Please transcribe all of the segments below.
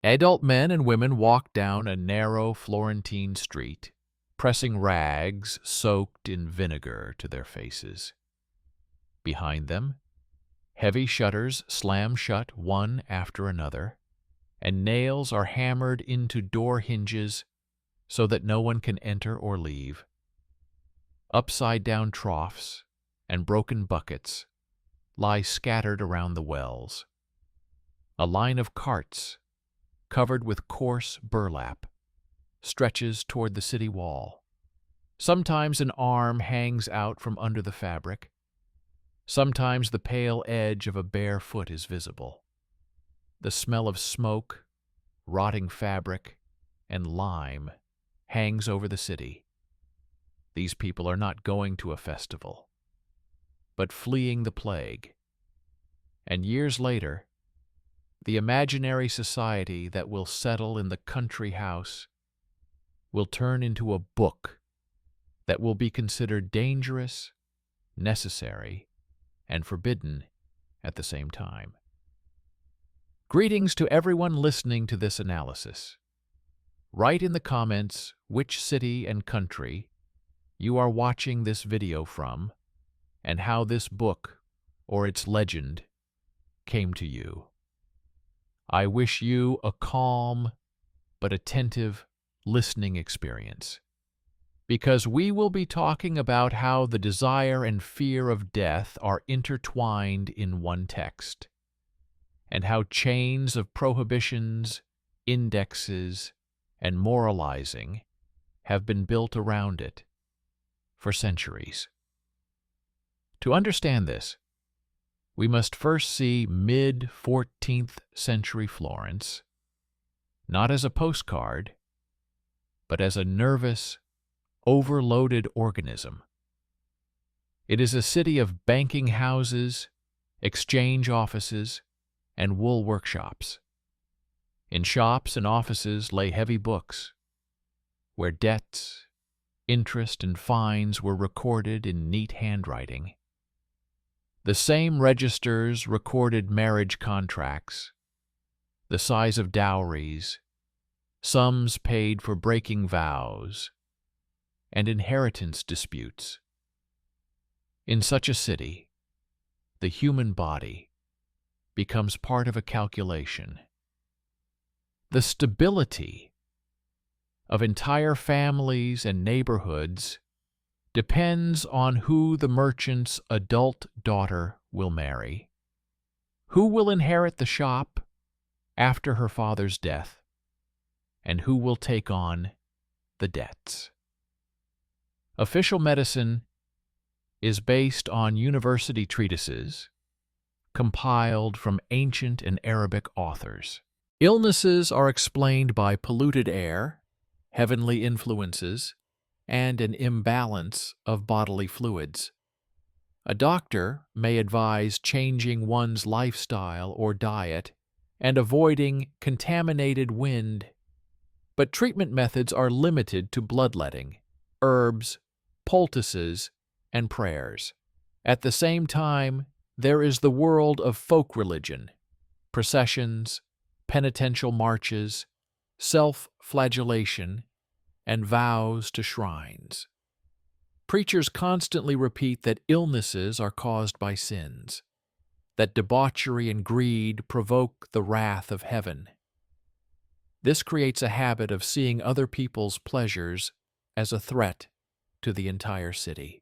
Adult men and women walk down a narrow Florentine street, pressing rags soaked in vinegar to their faces. Behind them, heavy shutters slam shut one after another, and nails are hammered into door hinges so that no one can enter or leave. Upside-down troughs and broken buckets lie scattered around the wells. A line of carts, covered with coarse burlap, stretches toward the city wall. Sometimes an arm hangs out from under the fabric. Sometimes the pale edge of a bare foot is visible. The smell of smoke, rotting fabric, and lime hangs over the city. These people are not going to a festival, but fleeing the plague. And years later, the imaginary society that will settle in the country house will turn into a book that will be considered dangerous, necessary, and forbidden at the same time. Greetings to everyone listening to this analysis. Write in the comments which city and country you are watching this video from and how this book or its legend came to you. I wish you a calm but attentive listening experience, because we will be talking about how the desire and fear of death are intertwined in one text, and how chains of prohibitions, indexes, and moralizing have been built around it for centuries. To understand this, we must first see mid-14th century Florence, not as a postcard, but as a nervous, overloaded organism. It is a city of banking houses, exchange offices, and wool workshops. In shops and offices lay heavy books, where debts, interest, and fines were recorded in neat handwriting. The same registers recorded marriage contracts, the size of dowries, sums paid for breaking vows, and inheritance disputes. In such a city, the human body becomes part of a calculation. The stability of entire families and neighborhoods depends on who the merchant's adult daughter will marry, who will inherit the shop after her father's death, and who will take on the debts. Official medicine is based on university treatises compiled from ancient and Arabic authors. Illnesses are explained by polluted air, heavenly influences, and an imbalance of bodily fluids. A doctor may advise changing one's lifestyle or diet and avoiding contaminated wind, but treatment methods are limited to bloodletting, herbs, poultices, and prayers. At the same time, there is the world of folk religion, processions, penitential marches, self-flagellation, and vows to shrines. Preachers constantly repeat that illnesses are caused by sins, that debauchery and greed provoke the wrath of heaven. This creates a habit of seeing other people's pleasures as a threat to the entire city.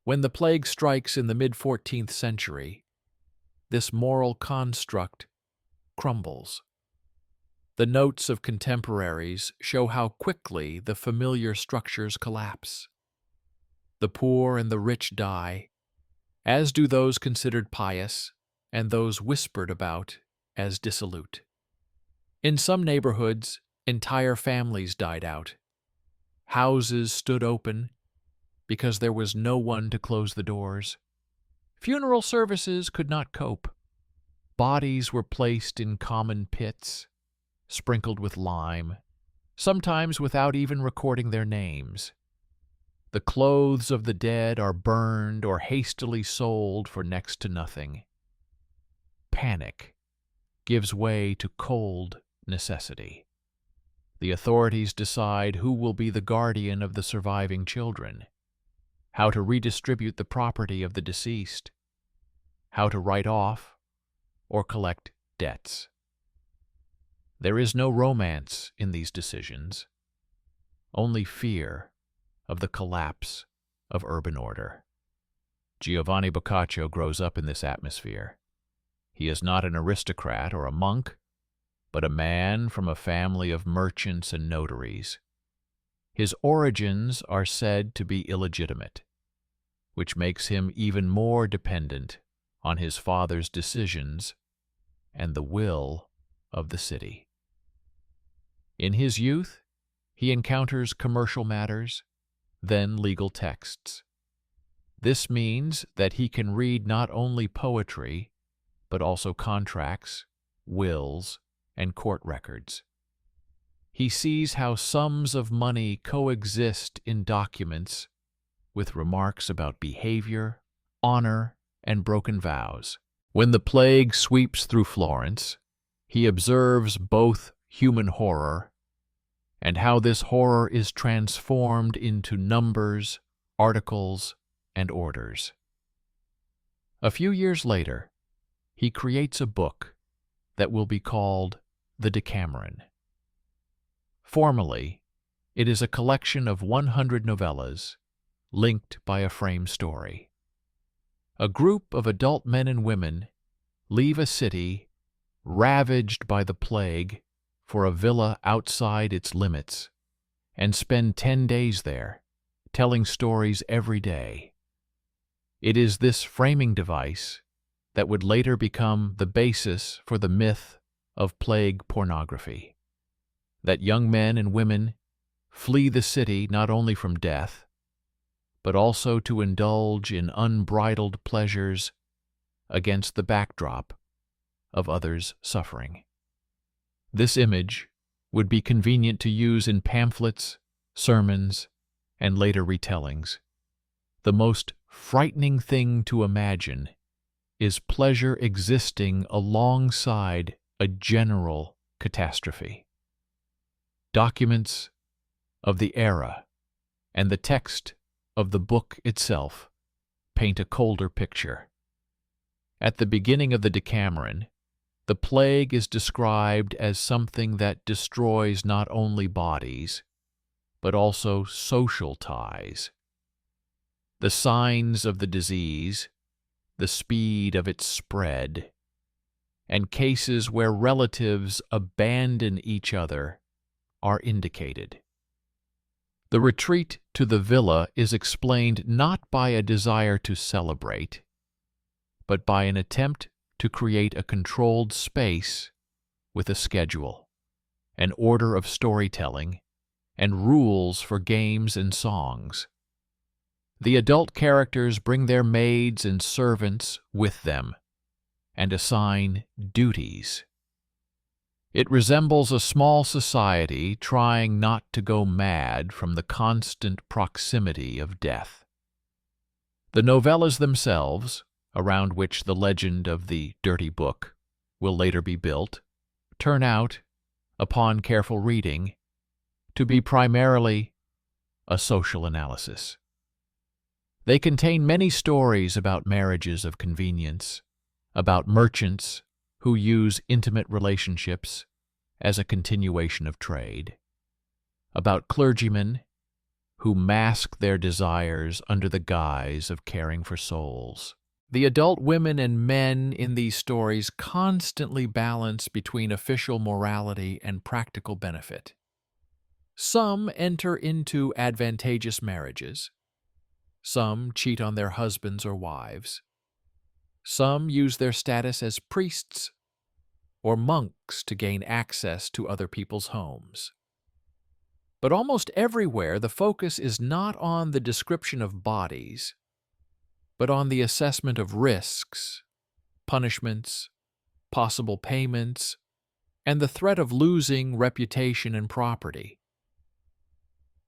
When the plague strikes in the mid-14th century, this moral construct crumbles. The notes of contemporaries show how quickly the familiar structures collapse. The poor and the rich die, as do those considered pious and those whispered about as dissolute. In some neighborhoods, entire families died out. Houses stood open because there was no one to close the doors. Funeral services could not cope. Bodies were placed in common pits, sprinkled with lime, sometimes without even recording their names. The clothes of the dead are burned or hastily sold for next to nothing. Panic gives way to cold necessity. The authorities decide who will be the guardian of the surviving children, how to redistribute the property of the deceased, how to write off or collect debts. There is no romance in these decisions, only fear of the collapse of urban order. Giovanni Boccaccio grows up in this atmosphere. He is not an aristocrat or a monk, but a man from a family of merchants and notaries. His origins are said to be illegitimate, which makes him even more dependent on his father's decisions and the will of the city. In his youth, he encounters commercial matters, then legal texts. This means that he can read not only poetry, but also contracts, wills, and court records. He sees how sums of money coexist in documents with remarks about behavior, honor, and broken vows. When the plague sweeps through Florence, he observes both human horror and how this horror is transformed into numbers, articles, and orders. A few years later, he creates a book that will be called the Decameron. Formally, it is a collection of 100 novellas linked by a frame story. A group of adult men and women leave a city ravaged by the plague for a villa outside its limits and spend 10 days there, telling stories every day. It is this framing device that would later become the basis for the myth of plague pornography, that young men and women flee the city not only from death, but also to indulge in unbridled pleasures against the backdrop of others' suffering. This image would be convenient to use in pamphlets, sermons, and later retellings. The most frightening thing to imagine is pleasure existing alongside a general catastrophe. Documents of the era and the text of the book itself paint a colder picture. At the beginning of the Decameron, the plague is described as something that destroys not only bodies, but also social ties. The signs of the disease, the speed of its spread, and cases where relatives abandon each other are indicated. The retreat to the villa is explained not by a desire to celebrate, but by an attempt to create a controlled space with a schedule, an order of storytelling, and rules for games and songs. The adult characters bring their maids and servants with them and assign duties. It resembles a small society trying not to go mad from the constant proximity of death. The novellas themselves, around which the legend of the Dirty Book will later be built, turn out, upon careful reading, to be primarily a social analysis. They contain many stories about marriages of convenience, about merchants who use intimate relationships as a continuation of trade, about clergymen who mask their desires under the guise of caring for souls. The adult women and men in these stories constantly balance between official morality and practical benefit. Some enter into advantageous marriages. Some cheat on their husbands or wives. Some use their status as priests or monks to gain access to other people's homes. But almost everywhere, the focus is not on the description of bodies, but on the assessment of risks, punishments, possible payments, and the threat of losing reputation and property.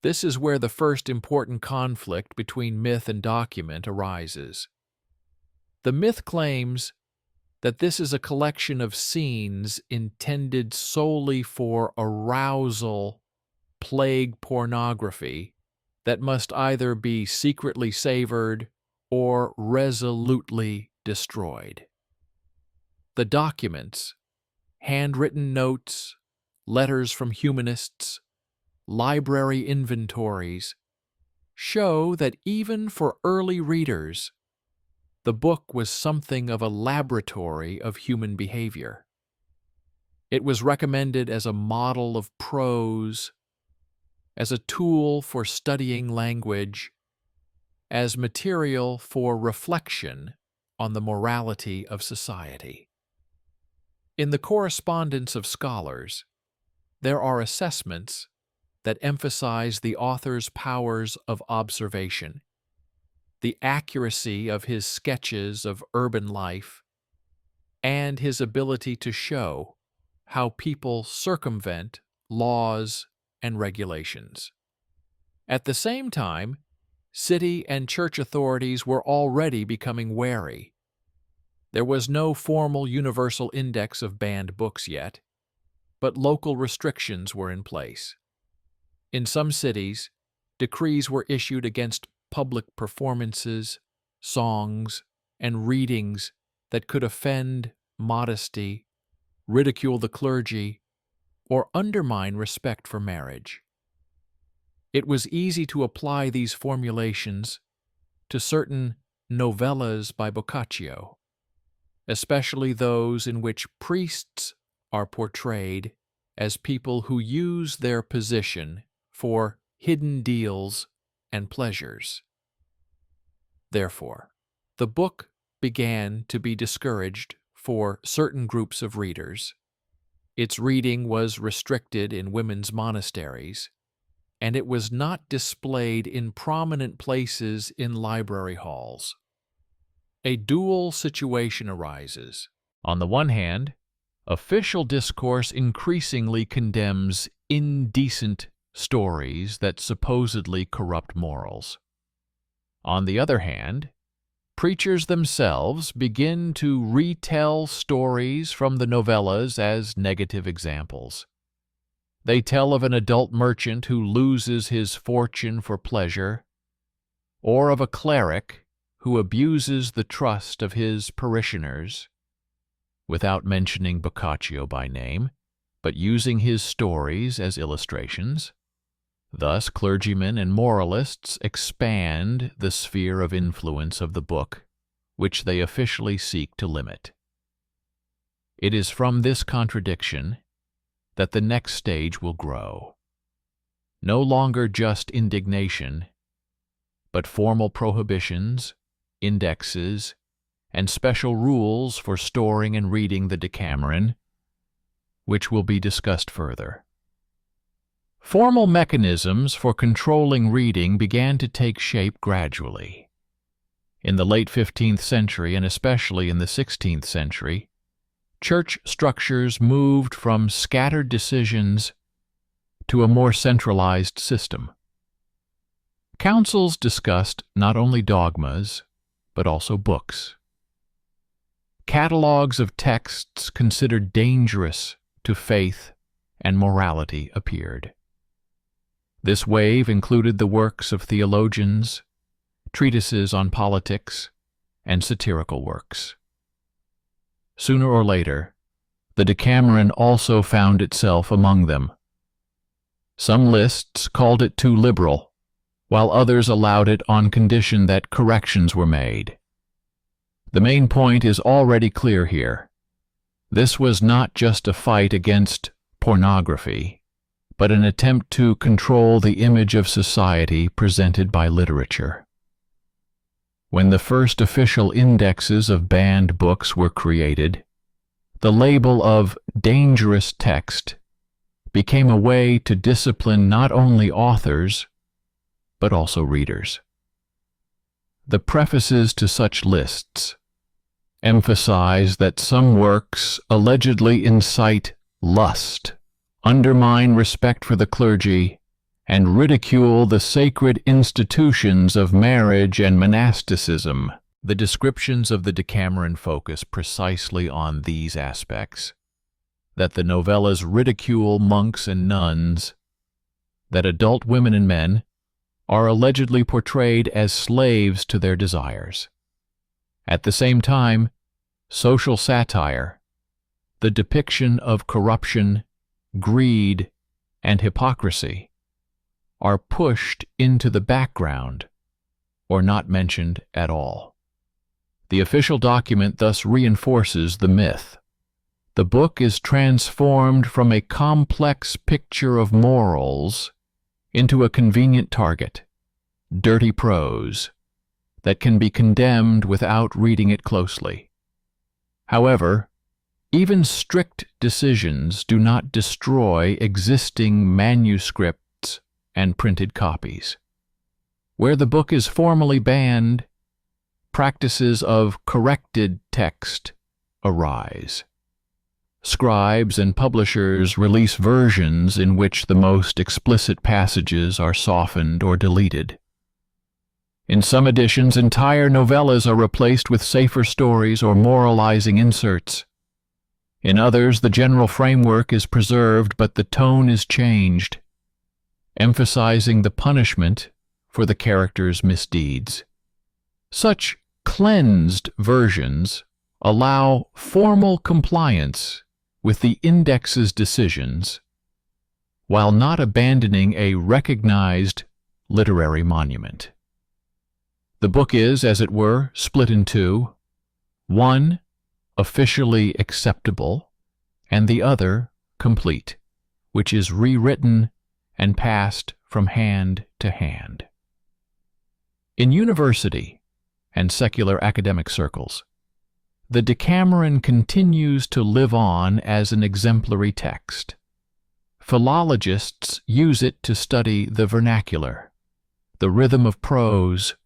This is where the first important conflict between myth and document arises. The myth claims that this is a collection of scenes intended solely for arousal, plague pornography, that must either be secretly savored or resolutely destroyed. The documents, handwritten notes, letters from humanists, library inventories, show that even for early readers, the book was something of a laboratory of human behavior. It was recommended as a model of prose, as a tool for studying language, as material for reflection on the morality of society. In the correspondence of scholars, there are assessments that emphasize the author's powers of observation, the accuracy of his sketches of urban life, and his ability to show how people circumvent laws and regulations. At the same time, city and church authorities were already becoming wary. There was no formal universal index of banned books yet, but local restrictions were in place. In some cities, decrees were issued against public performances, songs, and readings that could offend modesty, ridicule the clergy, or undermine respect for marriage. It was easy to apply these formulations to certain novellas by Boccaccio, especially those in which priests are portrayed as people who use their position for hidden deals and pleasures. Therefore, the book began to be discouraged for certain groups of readers. Its reading was restricted in women's monasteries, and it was not displayed in prominent places in library halls. A dual situation arises. On the one hand, official discourse increasingly condemns indecent stories that supposedly corrupt morals. On the other hand, preachers themselves begin to retell stories from the novellas as negative examples. They tell of an adult merchant who loses his fortune for pleasure, or of a cleric who abuses the trust of his parishioners, without mentioning Boccaccio by name, but using his stories as illustrations. Thus, clergymen and moralists expand the sphere of influence of the book, which they officially seek to limit. It is from this contradiction that the next stage will grow. No longer just indignation, but formal prohibitions, indexes, and special rules for storing and reading the Decameron, which will be discussed further. Formal mechanisms for controlling reading began to take shape gradually. In the late 15th century, and especially in the 16th century, church structures moved from scattered decisions to a more centralized system. Councils discussed not only dogmas, but also books. Catalogues of texts considered dangerous to faith and morality appeared. This wave included the works of theologians, treatises on politics, and satirical works. Sooner or later, the Decameron also found itself among them. Some lists called it too liberal, while others allowed it on condition that corrections were made. The main point is already clear here. This was not just a fight against pornography, but an attempt to control the image of society presented by literature. When the first official indexes of banned books were created, the label of dangerous text became a way to discipline not only authors, but also readers. The prefaces to such lists emphasize that some works allegedly incite lust, undermine respect for the clergy, and ridicule the sacred institutions of marriage and monasticism. The descriptions of the Decameron focus precisely on these aspects: that the novellas ridicule monks and nuns, that adult women and men are allegedly portrayed as slaves to their desires. At the same time, social satire, the depiction of corruption, greed, and hypocrisy are pushed into the background or not mentioned at all. The official document thus reinforces the myth. The book is transformed from a complex picture of morals into a convenient target, dirty prose, that can be condemned without reading it closely. However, even strict decisions do not destroy existing manuscripts and printed copies. Where the book is formally banned, practices of corrected text arise. Scribes and publishers release versions in which the most explicit passages are softened or deleted. In some editions, entire novellas are replaced with safer stories or moralizing inserts. In others, the general framework is preserved, but the tone is changed, emphasizing the punishment for the character's misdeeds. Such cleansed versions allow formal compliance with the index's decisions, while not abandoning a recognized literary monument. The book is, as it were, split in two: one officially acceptable, and the other complete, which is rewritten and passed from hand to hand. In university and secular academic circles, the Decameron continues to live on as an exemplary text. Philologists use it to study the vernacular, the rhythm of prose,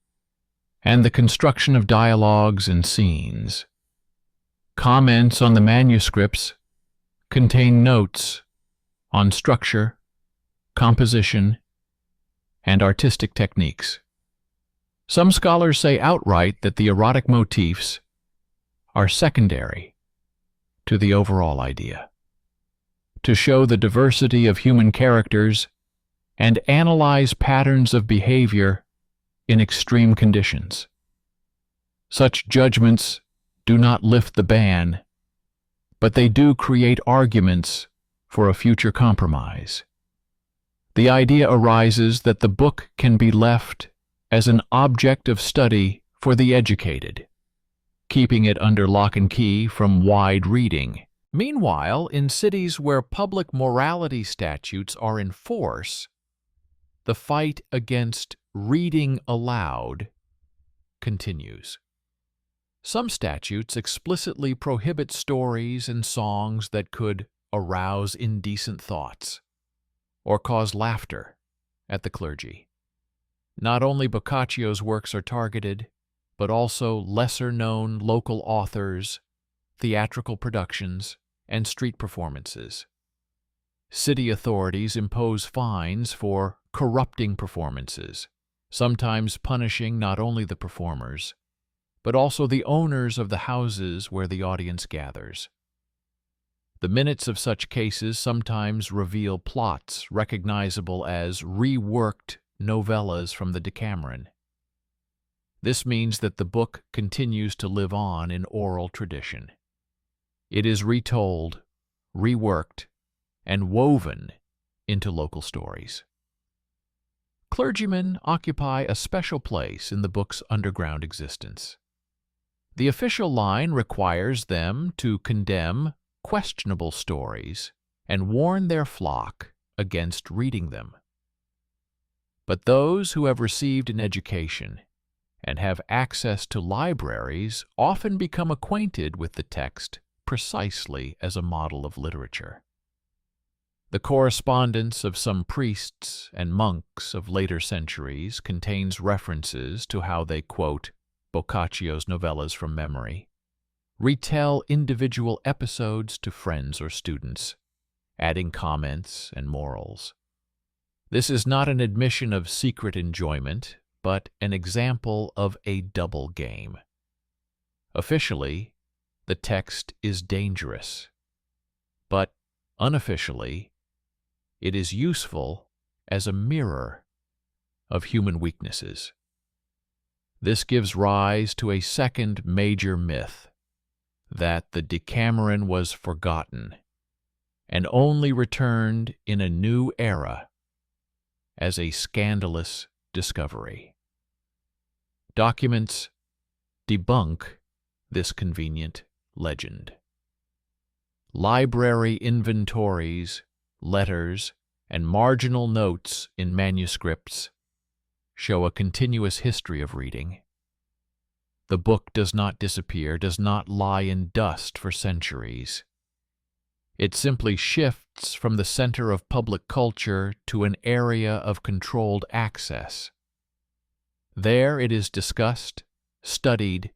and the construction of dialogues and scenes. Comments on the manuscripts contain notes on structure, composition, and artistic techniques. Some scholars say outright that the erotic motifs are secondary to the overall idea, to show the diversity of human characters and analyze patterns of behavior in extreme conditions. Such judgments do not lift the ban, but they do create arguments for a future compromise. The idea arises that the book can be left as an object of study for the educated, keeping it under lock and key from wide reading. Meanwhile, in cities where public morality statutes are in force, the fight against reading aloud continues. Some statutes explicitly prohibit stories and songs that could arouse indecent thoughts or cause laughter at the clergy. Not only Boccaccio's works are targeted, but also lesser-known local authors, theatrical productions, and street performances. City authorities impose fines for corrupting performances, sometimes punishing not only the performers, but also the owners of the houses where the audience gathers. The minutes of such cases sometimes reveal plots recognizable as reworked novellas from the Decameron. This means that the book continues to live on in oral tradition. It is retold, reworked, and woven into local stories. Clergymen occupy a special place in the book's underground existence. The official line requires them to condemn questionable stories and warn their flock against reading them. But those who have received an education and have access to libraries often become acquainted with the text precisely as a model of literature. The correspondence of some priests and monks of later centuries contains references to how they quote Boccaccio's novellas from memory, retell individual episodes to friends or students, adding comments and morals. This is not an admission of secret enjoyment, but an example of a double game. Officially, the text is dangerous, but unofficially, it is useful as a mirror of human weaknesses. This gives rise to a second major myth, that the Decameron was forgotten and only returned in a new era as a scandalous discovery. Documents debunk this convenient legend. Library inventories, letters, and marginal notes in manuscripts show a continuous history of reading. The book does not disappear, does not lie in dust for centuries. It simply shifts from the center of public culture to an area of controlled access. There it is discussed, studied,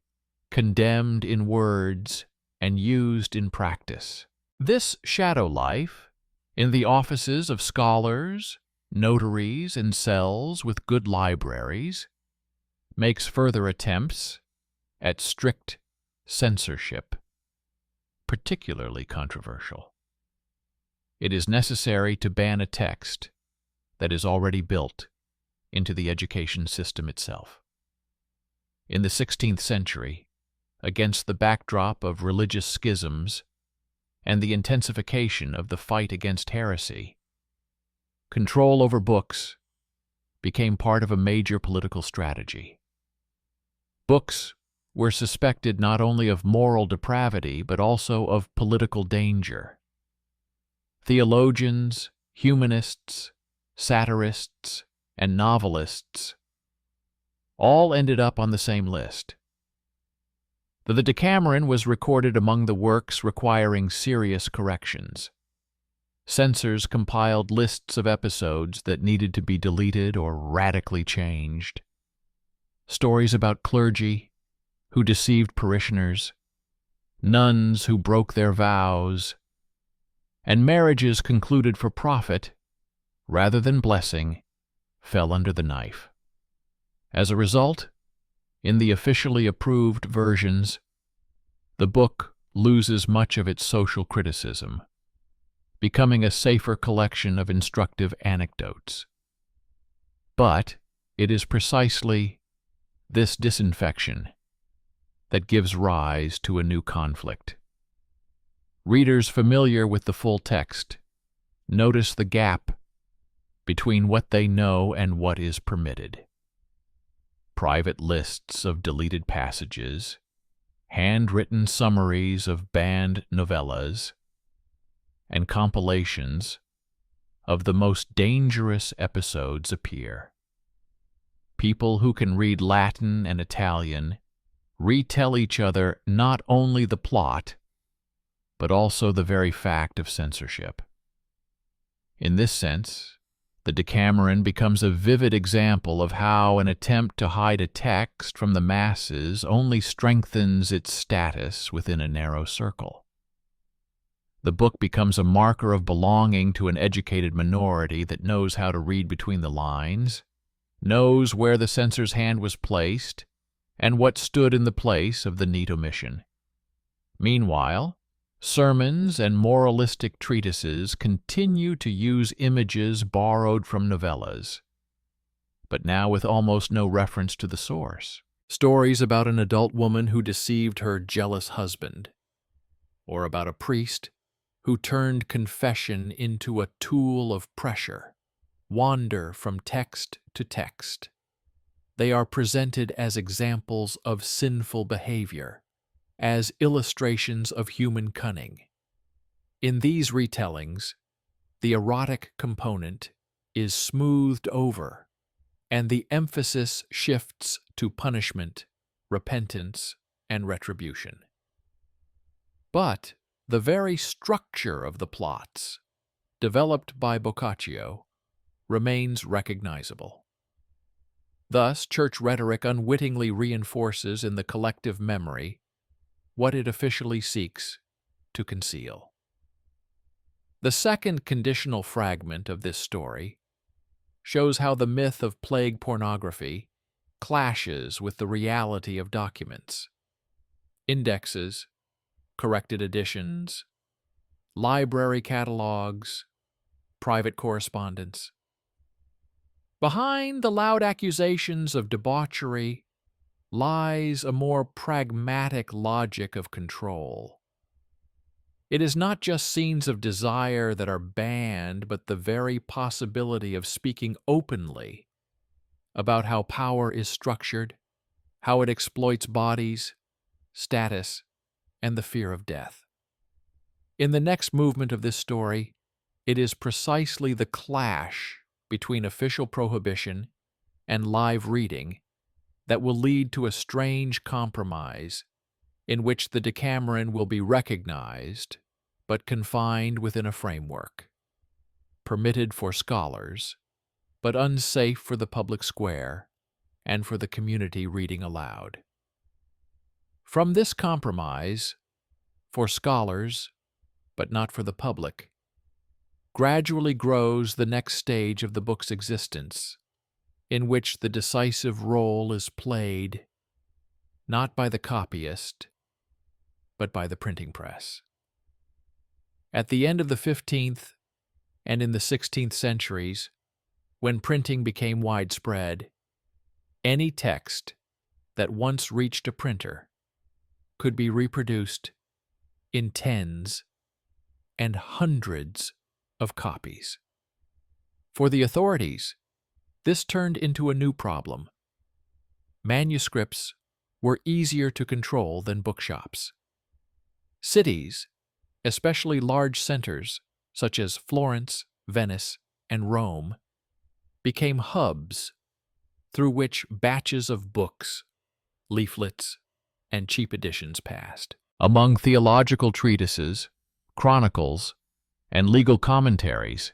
condemned in words, and used in practice. This shadow life, in the offices of scholars, notaries, and cells with good libraries, makes further attempts at strict censorship particularly controversial. It is necessary to ban a text that is already built into the education system itself. In the 16th century, against the backdrop of religious schisms and the intensification of the fight against heresy, control over books became part of a major political strategy. Books were suspected not only of moral depravity but also of political danger. Theologians, humanists, satirists, and novelists all ended up on the same list. The Decameron was recorded among the works requiring serious corrections. Censors compiled lists of episodes that needed to be deleted or radically changed. Stories about clergy who deceived parishioners, nuns who broke their vows, and marriages concluded for profit rather than blessing fell under the knife. As a result, in the officially approved versions, the book loses much of its social criticism, becoming a safer collection of instructive anecdotes. But it is precisely this disinfection that gives rise to a new conflict. Readers familiar with the full text notice the gap between what they know and what is permitted. Private lists of deleted passages, handwritten summaries of banned novellas, and compilations of the most dangerous episodes appear. People who can read Latin and Italian retell each other not only the plot, but also the very fact of censorship. In this sense, the Decameron becomes a vivid example of how an attempt to hide a text from the masses only strengthens its status within a narrow circle. The book becomes a marker of belonging to an educated minority that knows how to read between the lines, knows where the censor's hand was placed, and what stood in the place of the neat omission. Meanwhile, sermons and moralistic treatises continue to use images borrowed from novellas, but now with almost no reference to the source. Stories about an adult woman who deceived her jealous husband, or about a priest who turned confession into a tool of pressure, wander from text to text. They are presented as examples of sinful behavior, as illustrations of human cunning. In these retellings, the erotic component is smoothed over, and the emphasis shifts to punishment, repentance, and retribution. But the very structure of the plots, developed by Boccaccio, remains recognizable. Thus, church rhetoric unwittingly reinforces in the collective memory what it officially seeks to conceal. The second conditional fragment of this story shows how the myth of plague pornography clashes with the reality of documents. indexes, corrected editions, library catalogs, private correspondence. Behind the loud accusations of debauchery lies a more pragmatic logic of control. It is not just scenes of desire that are banned, but the very possibility of speaking openly about how power is structured, how it exploits bodies, status, and the fear of death. In the next movement of this story, it is precisely the clash between official prohibition and live reading that will lead to a strange compromise in which the Decameron will be recognized but confined within a framework, permitted for scholars, but unsafe for the public square and for the community reading aloud. From this compromise, for scholars, but not for the public, gradually grows the next stage of the book's existence, in which the decisive role is played not by the copyist, but by the printing press. At the end of the 15th and in the 16th centuries, when printing became widespread, any text that once reached a printer could be reproduced in tens and hundreds of copies. For the authorities, this turned into a new problem. Manuscripts were easier to control than bookshops. Cities, especially large centers such as Florence, Venice, and Rome, became hubs through which batches of books, leaflets, and cheap editions passed. Among theological treatises, chronicles, and legal commentaries,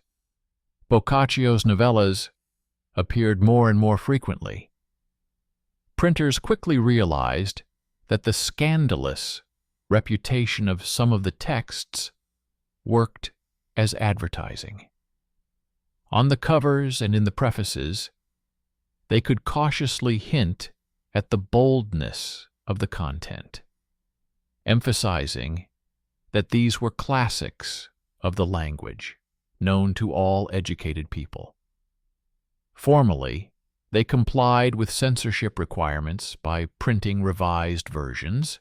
Boccaccio's novellas appeared more and more frequently. Printers quickly realized that the scandalous reputation of some of the texts worked as advertising. On the covers and in the prefaces, they could cautiously hint at the boldness of the content, emphasizing that these were classics of the language, known to all educated people. Formally, they complied with censorship requirements by printing revised versions,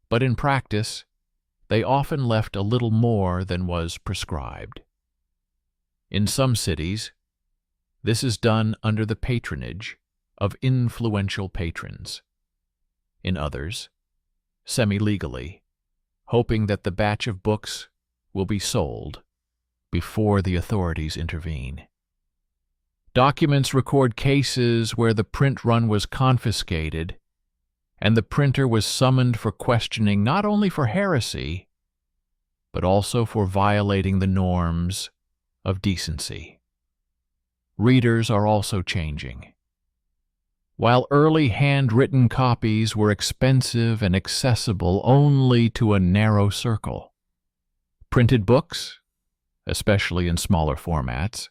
but in practice, they often left a little more than was prescribed. In some cities, this is done under the patronage of influential patrons. In others, semi-legally, hoping that the batch of books will be sold before the authorities intervene. Documents record cases where the print run was confiscated and the printer was summoned for questioning not only for heresy, but also for violating the norms of decency. Readers are also changing. While early handwritten copies were expensive and accessible only to a narrow circle, printed books, especially in smaller formats,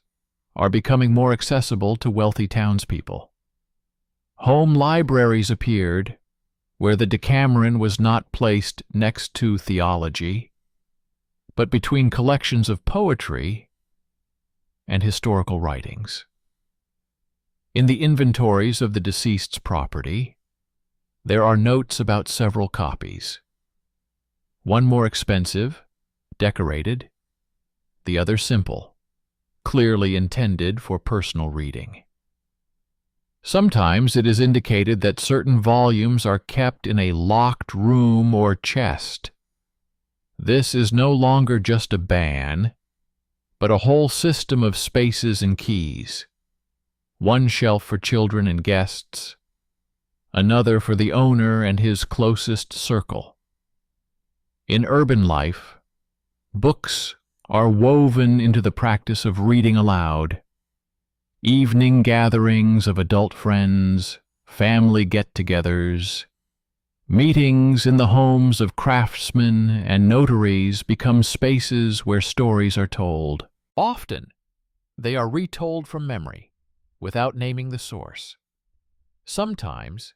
are becoming more accessible to wealthy townspeople. Home libraries appeared where the Decameron was not placed next to theology, but between collections of poetry and historical writings. In the inventories of the deceased's property, there are notes about several copies. One more expensive, decorated, the other simple, clearly intended for personal reading. Sometimes it is indicated that certain volumes are kept in a locked room or chest. This is no longer just a ban, but a whole system of spaces and keys. One shelf for children and guests, another for the owner and his closest circle. In urban life, books are woven into the practice of reading aloud. Evening gatherings of adult friends, family get-togethers, meetings in the homes of craftsmen and notaries become spaces where stories are told. Often, they are retold from memory, without naming the source. Sometimes,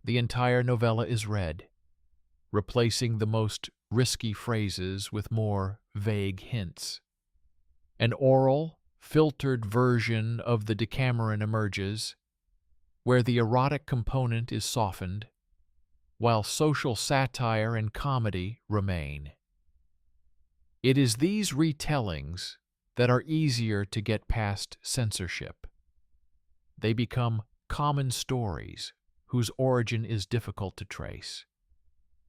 the entire novella is read, replacing the most risky phrases with more vague hints. An oral, filtered version of the Decameron emerges, where the erotic component is softened, while social satire and comedy remain. It is these retellings that are easier to get past censorship. They become common stories whose origin is difficult to trace.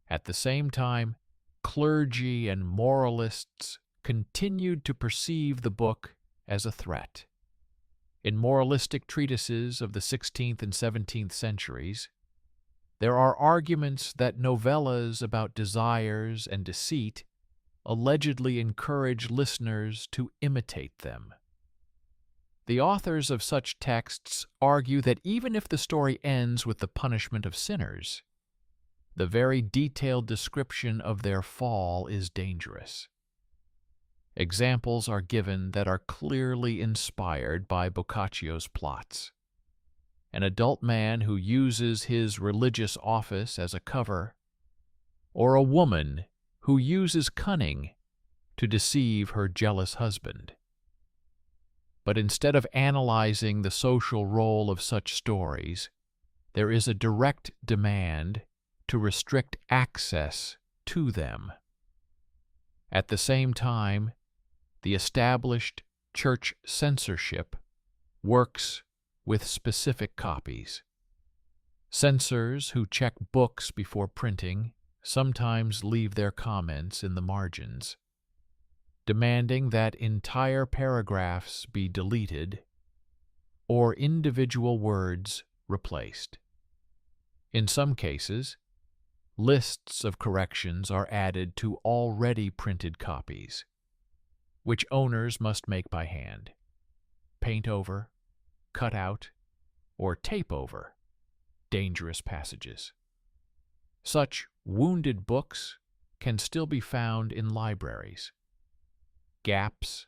At the same time, clergy and moralists continued to perceive the book as a threat. In moralistic treatises of the 16th and 17th centuries, there are arguments that novellas about desires and deceit allegedly encourage listeners to imitate them. The authors of such texts argue that even if the story ends with the punishment of sinners, the very detailed description of their fall is dangerous. Examples are given that are clearly inspired by Boccaccio's plots. An adult man who uses his religious office as a cover, or a woman who uses cunning to deceive her jealous husband. But instead of analyzing the social role of such stories, there is a direct demand to restrict access to them. At the same time, the established church censorship works with specific copies. Censors who check books before printing sometimes leave their comments in the margins, demanding that entire paragraphs be deleted or individual words replaced. In some cases, lists of corrections are added to already printed copies, which owners must make by hand, paint over, cut out, or tape over dangerous passages. Such wounded books can still be found in libraries. Gaps,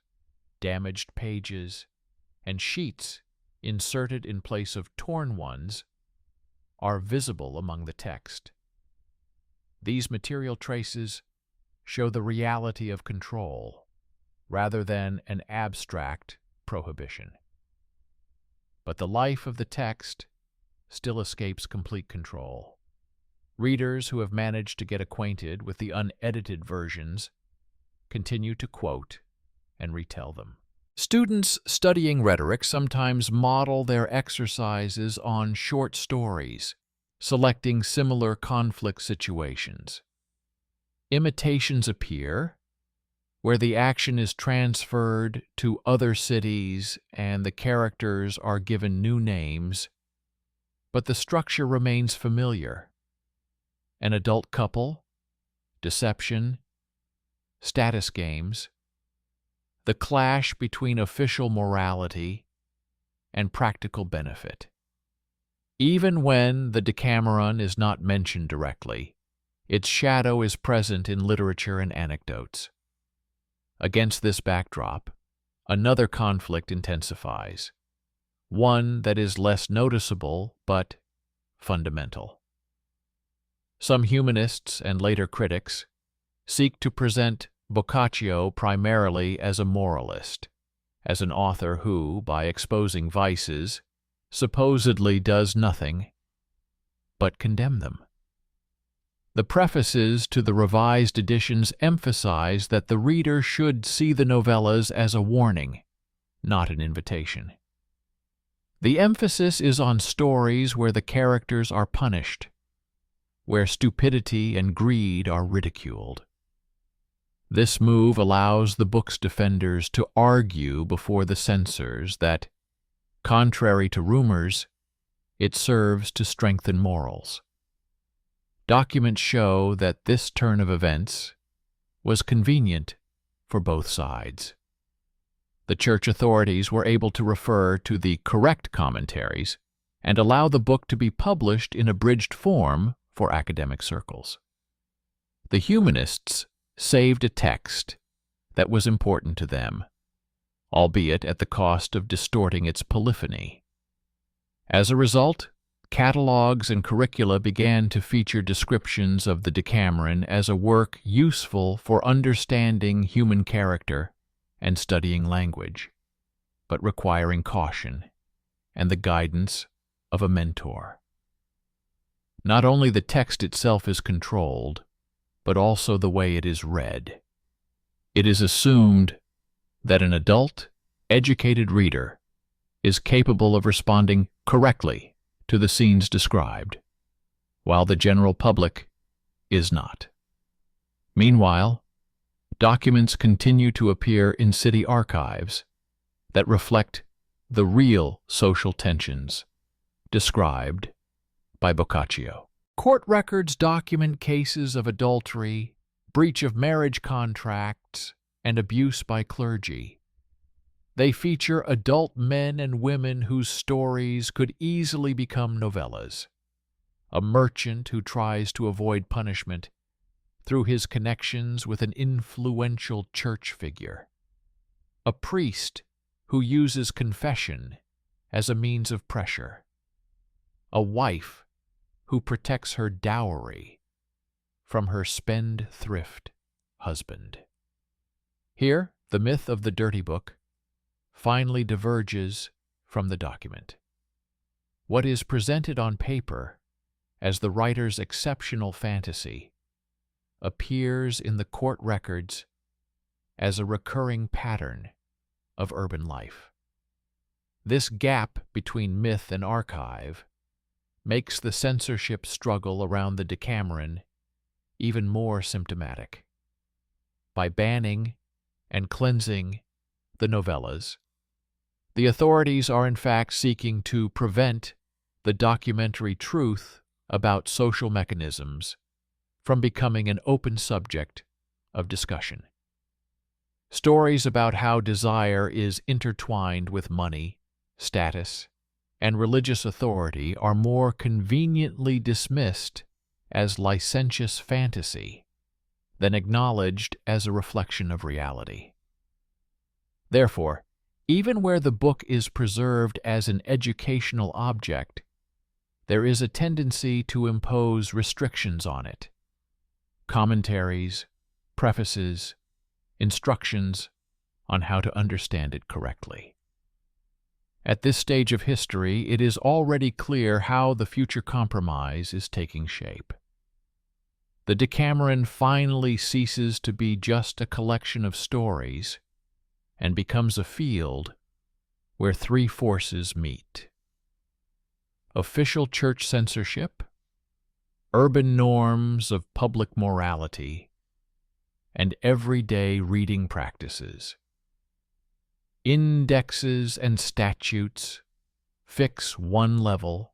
damaged pages, and sheets inserted in place of torn ones are visible among the text. These material traces show the reality of control rather than an abstract prohibition. But the life of the text still escapes complete control. Readers who have managed to get acquainted with the unedited versions continue to quote and retell them. Students studying rhetoric sometimes model their exercises on short stories, selecting similar conflict situations. Imitations appear, where the action is transferred to other cities and the characters are given new names, but the structure remains familiar. An adult couple, deception, status games, the clash between official morality and practical benefit. Even when the Decameron is not mentioned directly, its shadow is present in literature and anecdotes. Against this backdrop, another conflict intensifies, one that is less noticeable but fundamental. Some humanists and later critics seek to present Boccaccio primarily as a moralist, as an author who, by exposing vices, supposedly does nothing but condemn them. The prefaces to the revised editions emphasize that the reader should see the novellas as a warning, not an invitation. The emphasis is on stories where the characters are punished, where stupidity and greed are ridiculed. This move allows the book's defenders to argue before the censors that, contrary to rumors, it serves to strengthen morals. Documents show that this turn of events was convenient for both sides. The church authorities were able to refer to the correct commentaries and allow the book to be published in abridged form for academic circles. The humanists saved a text that was important to them, albeit at the cost of distorting its polyphony. As a result, Catalogs and curricula began to feature descriptions of the Decameron as a work useful for understanding human character and studying language, but requiring caution and the guidance of a mentor. Not only the text itself is controlled, but also the way it is read. It is assumed that an adult, educated reader is capable of responding correctly to the scenes described, while the general public is not. Meanwhile, documents continue to appear in city archives that reflect the real social tensions described by Boccaccio. Court records document cases of adultery, breach of marriage contracts, and abuse by clergy. They feature adult men and women whose stories could easily become novellas. A merchant who tries to avoid punishment through his connections with an influential church figure. A priest who uses confession as a means of pressure. A wife who protects her dowry from her spendthrift husband. Here, the myth of the dirty book finally diverges from the document. What is presented on paper as the writer's exceptional fantasy appears in the court records as a recurring pattern of urban life. This gap between myth and archive makes the censorship struggle around the Decameron even more symptomatic. By banning and cleansing the novellas, the authorities are in fact seeking to prevent the documentary truth about social mechanisms from becoming an open subject of discussion. Stories about how desire is intertwined with money, status, and religious authority are more conveniently dismissed as licentious fantasy than acknowledged as a reflection of reality. Therefore, even where the book is preserved as an educational object, there is a tendency to impose restrictions on it. Commentaries, prefaces, instructions on how to understand it correctly. At this stage of history, it is already clear how the future compromise is taking shape. The Decameron finally ceases to be just a collection of stories and becomes a field where three forces meet: official church censorship, urban norms of public morality, and everyday reading practices. Indexes and statutes fix one level,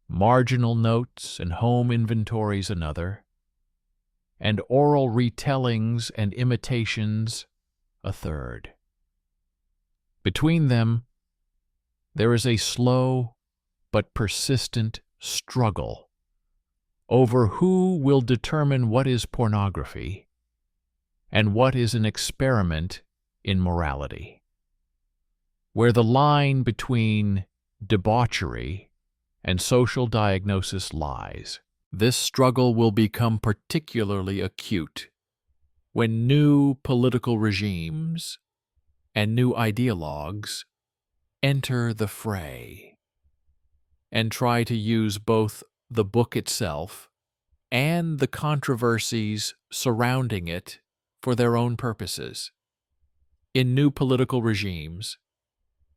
marginal notes and home inventories another, and oral retellings and imitations a third. Between them, there is a slow but persistent struggle over who will determine what is pornography and what is an experiment in morality, where the line between debauchery and social diagnosis lies. This struggle will become particularly acute when new political regimes and new ideologues enter the fray and try to use both the book itself and the controversies surrounding it for their own purposes. In new political regimes,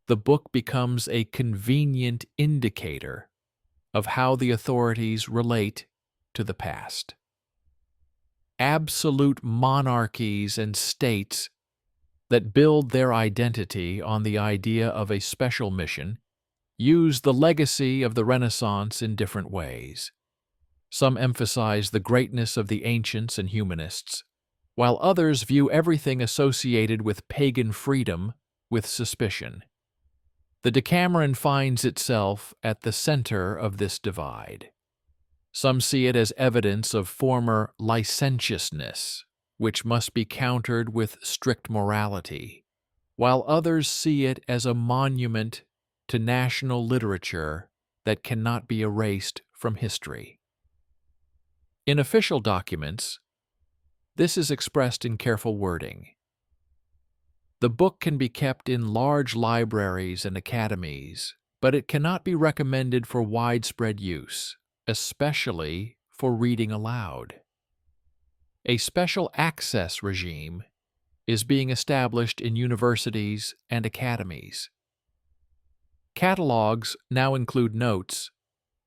the book becomes a convenient indicator of how the authorities relate to the past. Absolute monarchies and states that build their identity on the idea of a special mission use the legacy of the Renaissance in different ways. Some emphasize the greatness of the ancients and humanists, while others view everything associated with pagan freedom with suspicion. The Decameron finds itself at the center of this divide. Some see it as evidence of former licentiousness, which must be countered with strict morality, while others see it as a monument to national literature that cannot be erased from history. In official documents, this is expressed in careful wording. The book can be kept in large libraries and academies, but it cannot be recommended for widespread use, especially for reading aloud. A special access regime is being established in universities and academies. Catalogs now include notes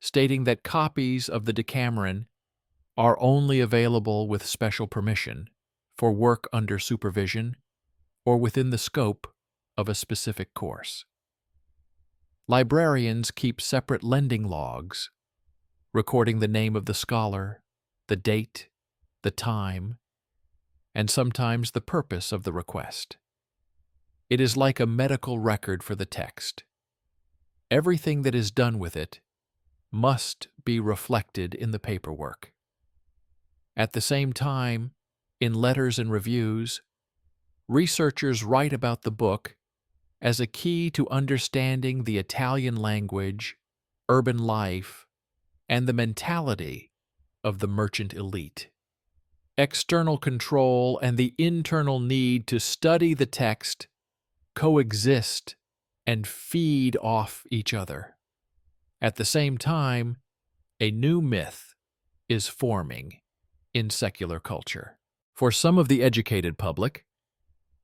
stating that copies of the Decameron are only available with special permission for work under supervision or within the scope of a specific course. Librarians keep separate lending logs, recording the name of the scholar, the date, the time, and sometimes the purpose of the request. It is like a medical record for the text. Everything that is done with it must be reflected in the paperwork. At the same time, in letters and reviews, researchers write about the book as a key to understanding the Italian language, urban life, and the mentality of the merchant elite. External control and the internal need to study the text coexist and feed off each other. At the same time, a new myth is forming in secular culture. For some of the educated public,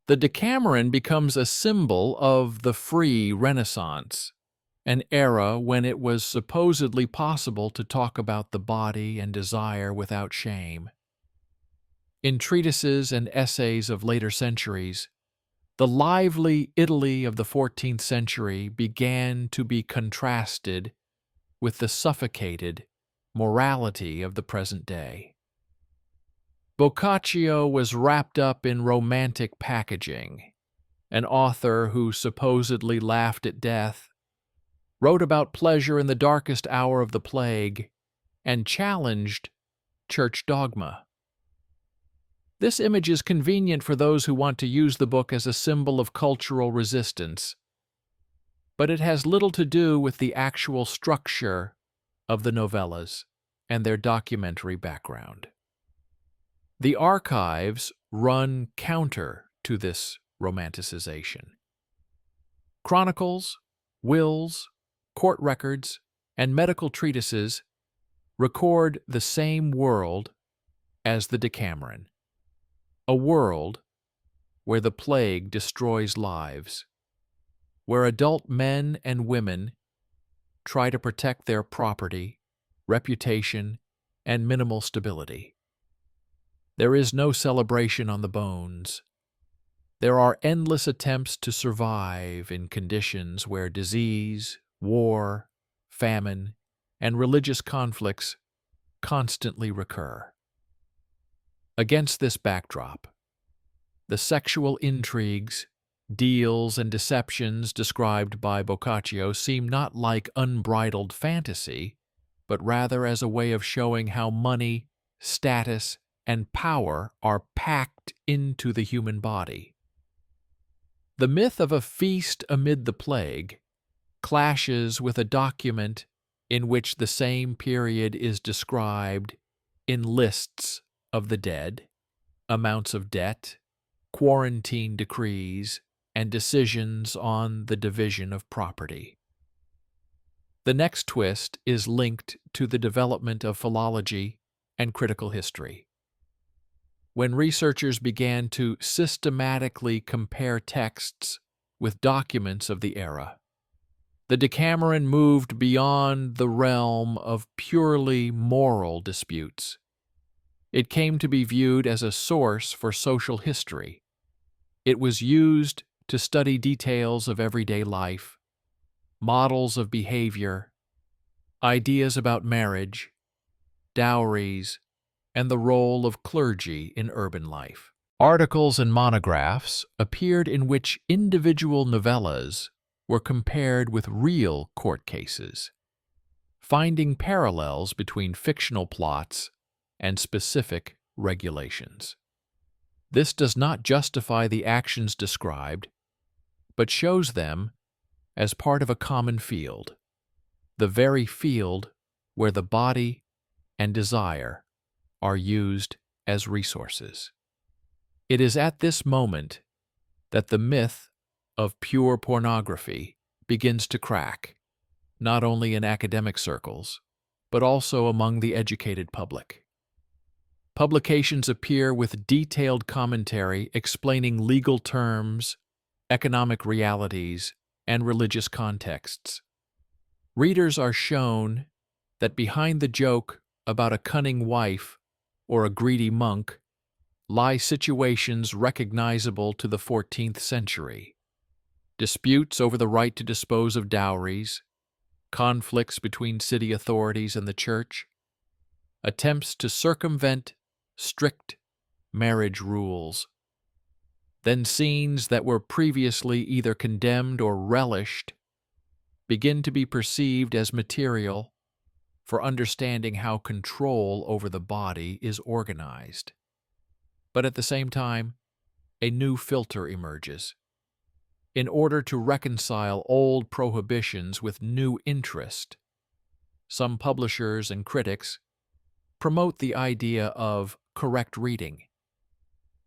the Decameron becomes a symbol of the free Renaissance, an era when it was supposedly possible to talk about the body and desire without shame. In treatises and essays of later centuries, the lively Italy of the 14th century began to be contrasted with the suffocated morality of the present day. Boccaccio was wrapped up in romantic packaging. An author who supposedly laughed at death, wrote about pleasure in the darkest hour of the plague, and challenged church dogma. This image is convenient for those who want to use the book as a symbol of cultural resistance, but it has little to do with the actual structure of the novellas and their documentary background. The archives run counter to this romanticization. Chronicles, wills, court records, and medical treatises record the same world as the Decameron, a world where the plague destroys lives, where adult men and women try to protect their property, reputation, and minimal stability. There is no celebration on the bones. There are endless attempts to survive in conditions where disease, war, famine, and religious conflicts constantly recur. Against this backdrop, the sexual intrigues, deals, and deceptions described by Boccaccio seem not like unbridled fantasy, but rather as a way of showing how money, status, and power are packed into the human body. The myth of a feast amid the plague clashes with a document in which the same period is described in lists of the dead, amounts of debt, quarantine decrees, and decisions on the division of property. The next twist is linked to the development of philology and critical history. When researchers began to systematically compare texts with documents of the era, the Decameron moved beyond the realm of purely moral disputes. It came to be viewed as a source for social history. It was used to study details of everyday life, models of behavior, ideas about marriage, dowries, and the role of clergy in urban life. Articles and monographs appeared in which individual novellas were compared with real court cases, finding parallels between fictional plots and specific regulations. This does not justify the actions described, but shows them as part of a common field, the very field where the body and desire are used as resources. It is at this moment that the myth of pure pornography begins to crack, not only in academic circles, but also among the educated public. Publications appear with detailed commentary explaining legal terms, economic realities, and religious contexts. Readers are shown that behind the joke about a cunning wife or a greedy monk lie situations recognizable to the 14th century. Disputes over the right to dispose of dowries, conflicts between city authorities and the church, attempts to circumvent strict marriage rules, then scenes that were previously either condemned or relished begin to be perceived as material for understanding how control over the body is organized. But at the same time, a new filter emerges. In order to reconcile old prohibitions with new interest, some publishers and critics promote the idea of correct reading.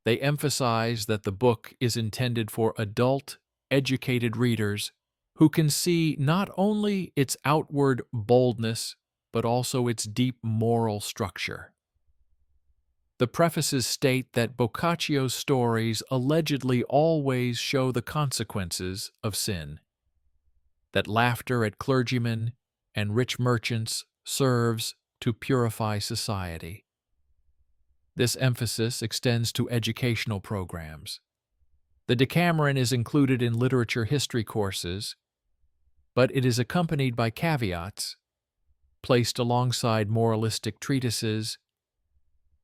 They emphasize that the book is intended for adult, educated readers who can see not only its outward boldness, but also its deep moral structure. The prefaces state that Boccaccio's stories allegedly always show the consequences of sin, that laughter at clergymen and rich merchants serves to purify society. This emphasis extends to educational programs. The Decameron is included in literature history courses, but it is accompanied by caveats, placed alongside moralistic treatises,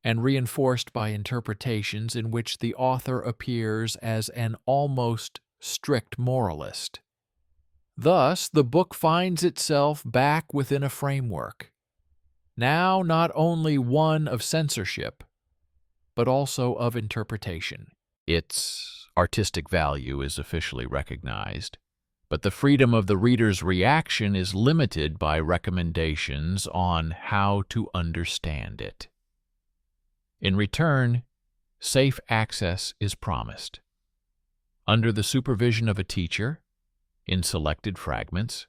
and reinforced by interpretations in which the author appears as an almost strict moralist. Thus, the book finds itself back within a framework, now not only one of censorship, but also of interpretation. Its artistic value is officially recognized, but the freedom of the reader's reaction is limited by recommendations on how to understand it. In return, safe access is promised. Under the supervision of a teacher, in selected fragments,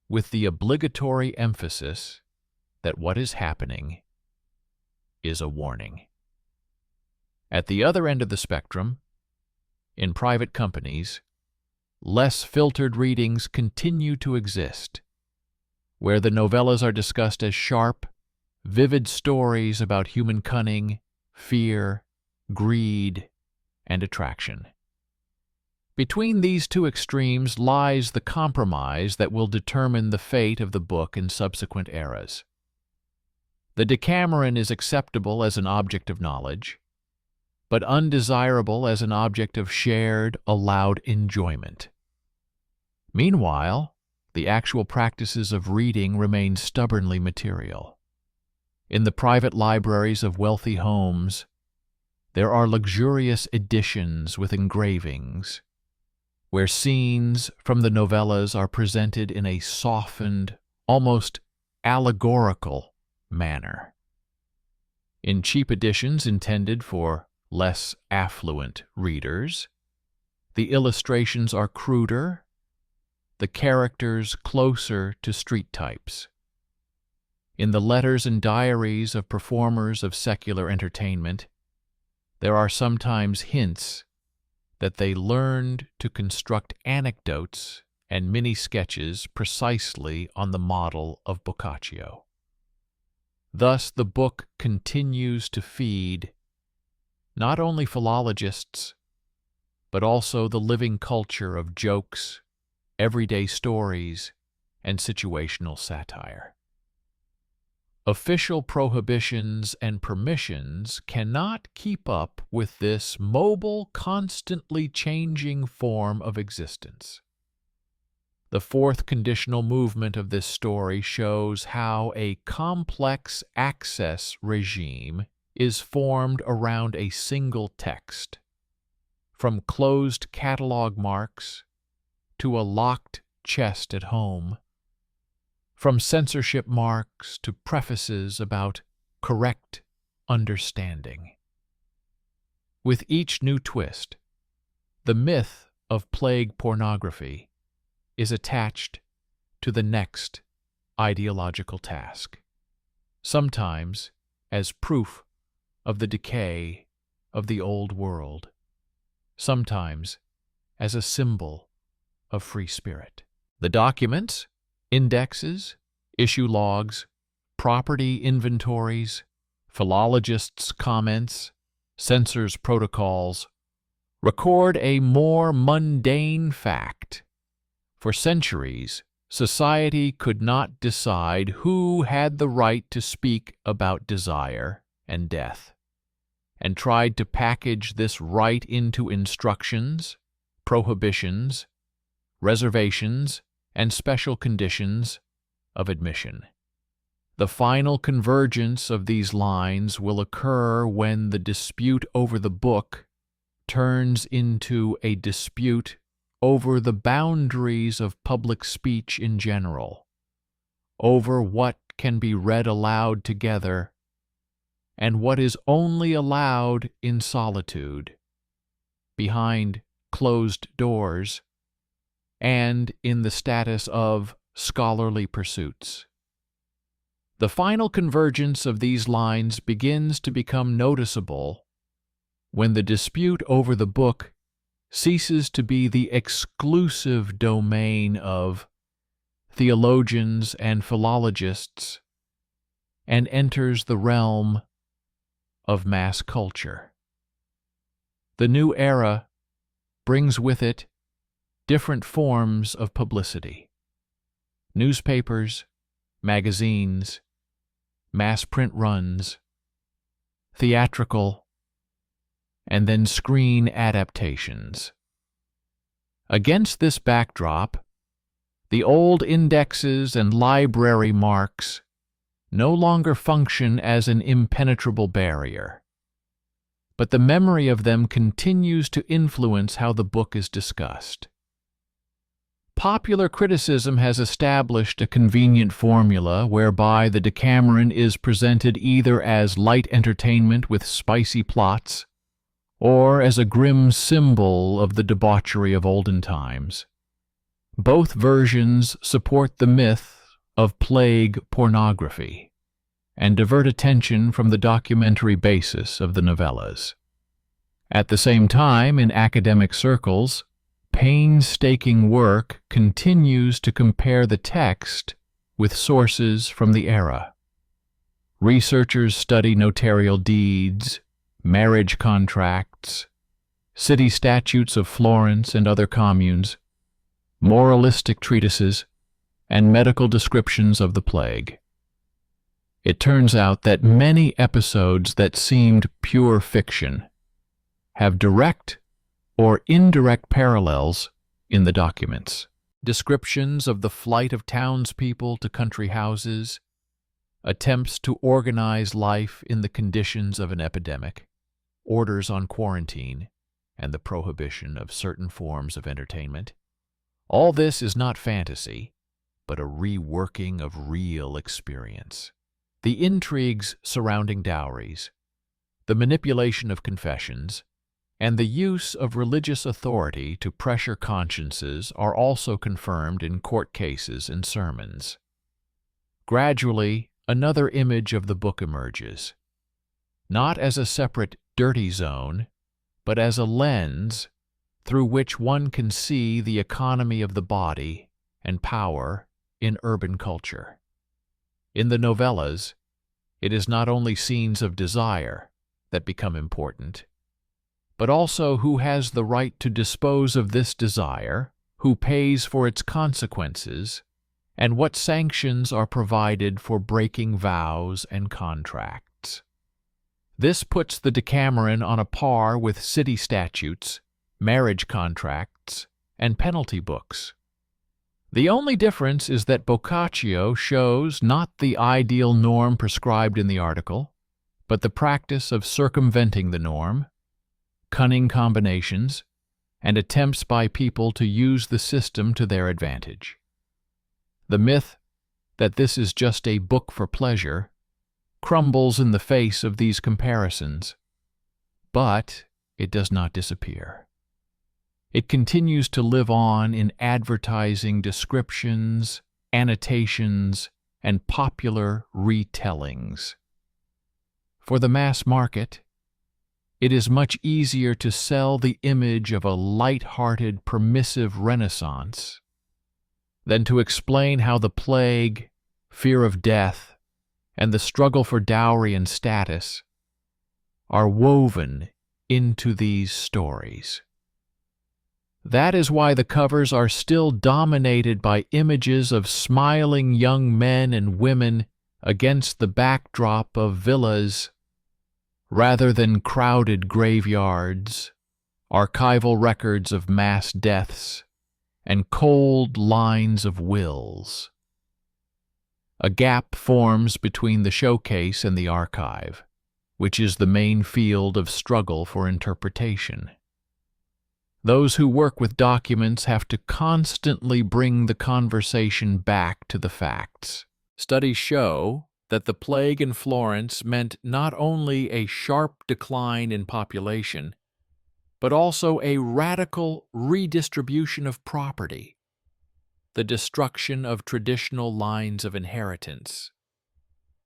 with the obligatory emphasis that what is happening is a warning. At the other end of the spectrum, in private companies, less filtered readings continue to exist, where the novellas are discussed as sharp, vivid stories about human cunning, fear, greed, and attraction. Between these two extremes lies the compromise that will determine the fate of the book in subsequent eras. The Decameron is acceptable as an object of knowledge, but undesirable as an object of shared, allowed enjoyment. Meanwhile, the actual practices of reading remain stubbornly material. In the private libraries of wealthy homes, there are luxurious editions with engravings, where scenes from the novellas are presented in a softened, almost allegorical manner. In cheap editions intended for less affluent readers, the illustrations are cruder, the characters closer to street types. In the letters and diaries of performers of secular entertainment, there are sometimes hints that they learned to construct anecdotes and mini-sketches precisely on the model of Boccaccio. Thus, the book continues to feed not only philologists, but also the living culture of jokes, everyday stories, and situational satire. Official prohibitions and permissions cannot keep up with this mobile, constantly changing form of existence. The fourth conditional movement of this story shows how a complex access regime is formed around a single text, from closed catalog marks to a locked chest at home, from censorship marks to prefaces about correct understanding. With each new twist, the myth of plague pornography is attached to the next ideological task, sometimes as proof of the decay of the old world, sometimes as a symbol of free spirit. The documents, indexes, issue logs, property inventories, philologists' comments, censors' protocols, record a more mundane fact. For centuries, society could not decide who had the right to speak about desire and death, and tried to package this right into instructions, prohibitions, reservations, and special conditions of admission. The final convergence of these lines will occur when the dispute over the book turns into a dispute over the boundaries of public speech in general, over what can be read aloud together and what is only allowed in solitude, behind closed doors, and in the status of scholarly pursuits. The final convergence of these lines begins to become noticeable when the dispute over the book ceases to be the exclusive domain of theologians and philologists and enters the realm of mass culture. The new era brings with it different forms of publicity: newspapers, magazines, mass print runs, theatrical, and then screen adaptations. Against this backdrop, the old indexes and library marks no longer function as an impenetrable barrier, but the memory of them continues to influence how the book is discussed. Popular criticism has established a convenient formula whereby the Decameron is presented either as light entertainment with spicy plots or as a grim symbol of the debauchery of olden times. Both versions support the myth of plague pornography and divert attention from the documentary basis of the novellas. At the same time, in academic circles, painstaking work continues to compare the text with sources from the era. Researchers study notarial deeds, marriage contracts, city statutes of Florence and other communes, moralistic treatises, and medical descriptions of the plague. It turns out that many episodes that seemed pure fiction have direct or indirect parallels in the documents. Descriptions of the flight of townspeople to country houses, attempts to organize life in the conditions of an epidemic, orders on quarantine, and the prohibition of certain forms of entertainment. All this is not fantasy, but a reworking of real experience. The intrigues surrounding dowries, the manipulation of confessions, and the use of religious authority to pressure consciences are also confirmed in court cases and sermons. Gradually, another image of the book emerges, not as a separate dirty zone, but as a lens through which one can see the economy of the body and power in urban culture. In the novellas, it is not only scenes of desire that become important, but also who has the right to dispose of this desire, who pays for its consequences, and what sanctions are provided for breaking vows and contracts. This puts the Decameron on a par with city statutes, marriage contracts, and penalty books. The only difference is that Boccaccio shows not the ideal norm prescribed in the article, but the practice of circumventing the norm, cunning combinations, and attempts by people to use the system to their advantage. The myth that this is just a book for pleasure crumbles in the face of these comparisons. But it does not disappear. It continues to live on in advertising descriptions, annotations, and popular retellings. For the mass market, it is much easier to sell the image of a light-hearted, permissive Renaissance than to explain how the plague, fear of death, and the struggle for dowry and status are woven into these stories. That is why the covers are still dominated by images of smiling young men and women against the backdrop of villas, rather than crowded graveyards, archival records of mass deaths, and cold lines of wills. A gap forms between the showcase and the archive, which is the main field of struggle for interpretation. Those who work with documents have to constantly bring the conversation back to the facts. Studies show that the plague in Florence meant not only a sharp decline in population, but also a radical redistribution of property, the destruction of traditional lines of inheritance,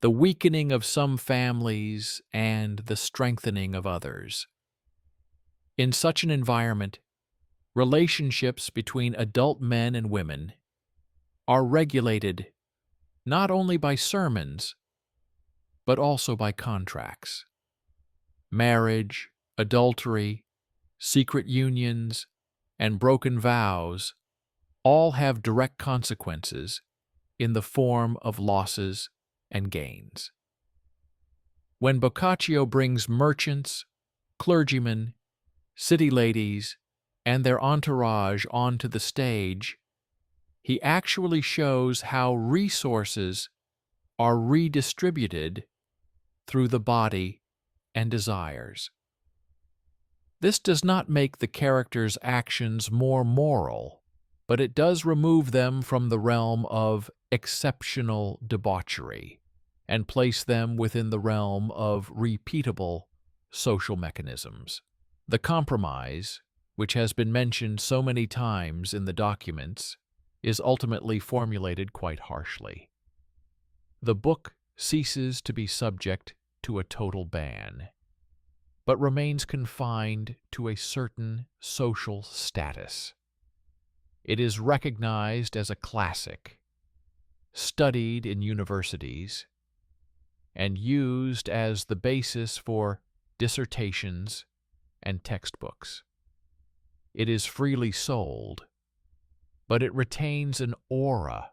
the weakening of some families, and the strengthening of others. In such an environment, relationships between adult men and women are regulated not only by sermons, but also by contracts. Marriage, adultery, secret unions, and broken vows all have direct consequences in the form of losses and gains. When Boccaccio brings merchants, clergymen, city ladies, and their entourage onto the stage, he actually shows how resources are redistributed through the body and desires. This does not make the characters' actions more moral, but it does remove them from the realm of exceptional debauchery and place them within the realm of repeatable social mechanisms. The compromise, which has been mentioned so many times in the documents, is ultimately formulated quite harshly. The book ceases to be subject to a total ban, but remains confined to a certain social status. It is recognized as a classic, studied in universities, and used as the basis for dissertations and textbooks. It is freely sold, but it retains an aura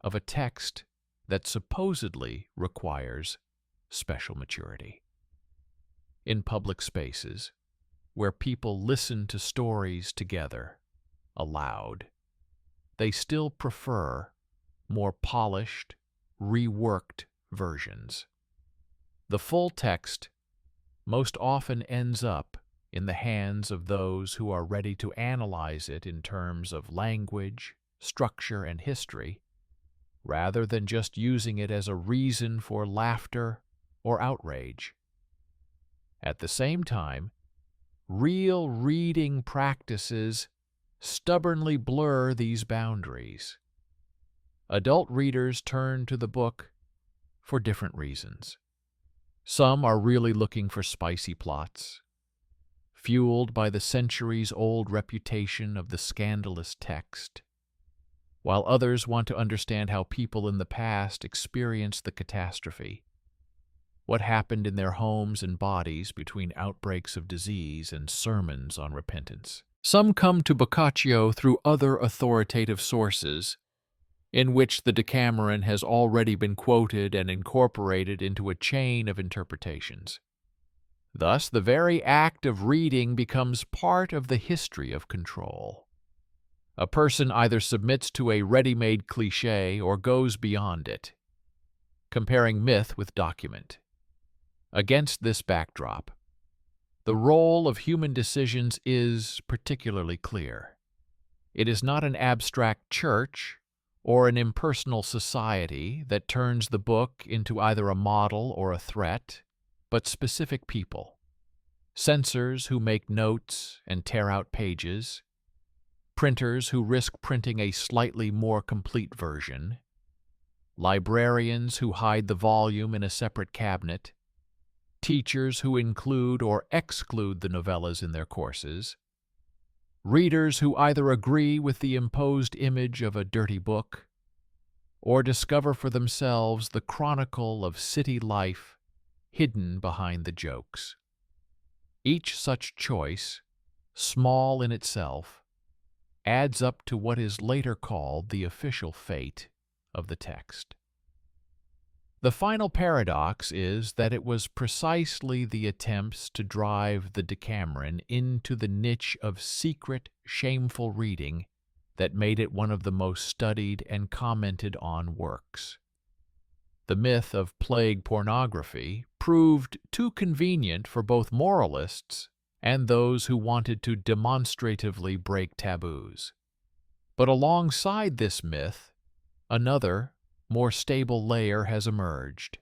of a text that supposedly requires special maturity. In public spaces, where people listen to stories together, aloud, they still prefer more polished, reworked versions. The full text most often ends up in the hands of those who are ready to analyze it in terms of language, structure, and history, rather than just using it as a reason for laughter or outrage. At the same time, real reading practices stubbornly blur these boundaries. Adult readers turn to the book for different reasons. Some are really looking for spicy plots, fueled by the centuries-old reputation of the scandalous text, while others want to understand how people in the past experienced the catastrophe, what happened in their homes and bodies between outbreaks of disease and sermons on repentance. Some come to Boccaccio through other authoritative sources, in which the Decameron has already been quoted and incorporated into a chain of interpretations. Thus, the very act of reading becomes part of the history of control. A person either submits to a ready-made cliché or goes beyond it, comparing myth with document. Against this backdrop, the role of human decisions is particularly clear. It is not an abstract church or an impersonal society that turns the book into either a model or a threat, but specific people. Censors who make notes and tear out pages, printers who risk printing a slightly more complete version, librarians who hide the volume in a separate cabinet, teachers who include or exclude the novellas in their courses, readers who either agree with the imposed image of a dirty book or discover for themselves the chronicle of city life hidden behind the jokes. Each such choice, small in itself, adds up to what is later called the official fate of the text. The final paradox is that it was precisely the attempts to drive the Decameron into the niche of secret, shameful reading that made it one of the most studied and commented on works. The myth of plague pornography proved too convenient for both moralists and those who wanted to demonstratively break taboos. But alongside this myth, another, more stable layer has emerged: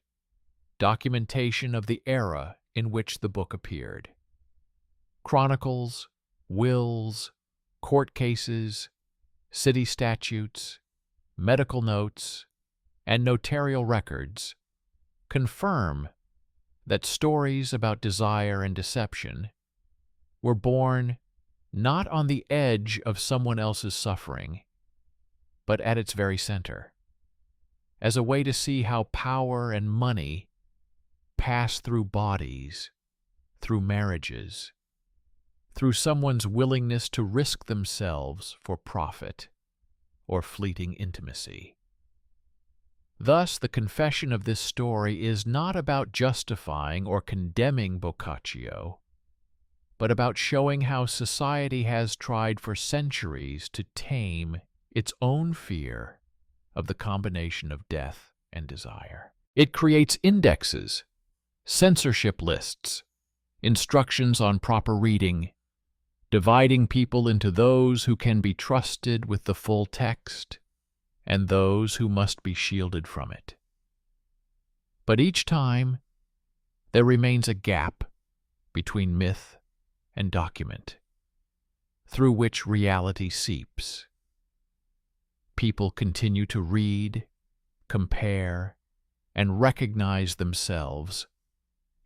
documentation of the era in which the book appeared. Chronicles, wills, court cases, city statutes, medical notes, and notarial records confirm that stories about desire and deception were born not on the edge of someone else's suffering, but at its very center, as a way to see how power and money pass through bodies, through marriages, through someone's willingness to risk themselves for profit or fleeting intimacy. Thus, the confession of this story is not about justifying or condemning Boccaccio, but about showing how society has tried for centuries to tame its own fear of the combination of death and desire. It creates indexes, censorship lists, instructions on proper reading, dividing people into those who can be trusted with the full text and those who must be shielded from it. But each time, there remains a gap between myth and document, through which reality seeps. People continue to read, compare, and recognize themselves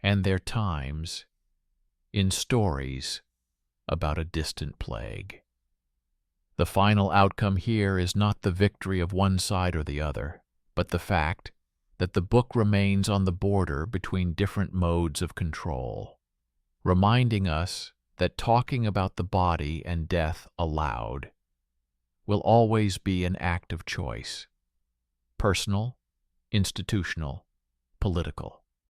and their times in stories about a distant plague. The final outcome here is not the victory of one side or the other, but the fact that the book remains on the border between different modes of control, reminding us that talking about the body and death aloud will always be an act of choice: personal, institutional, political.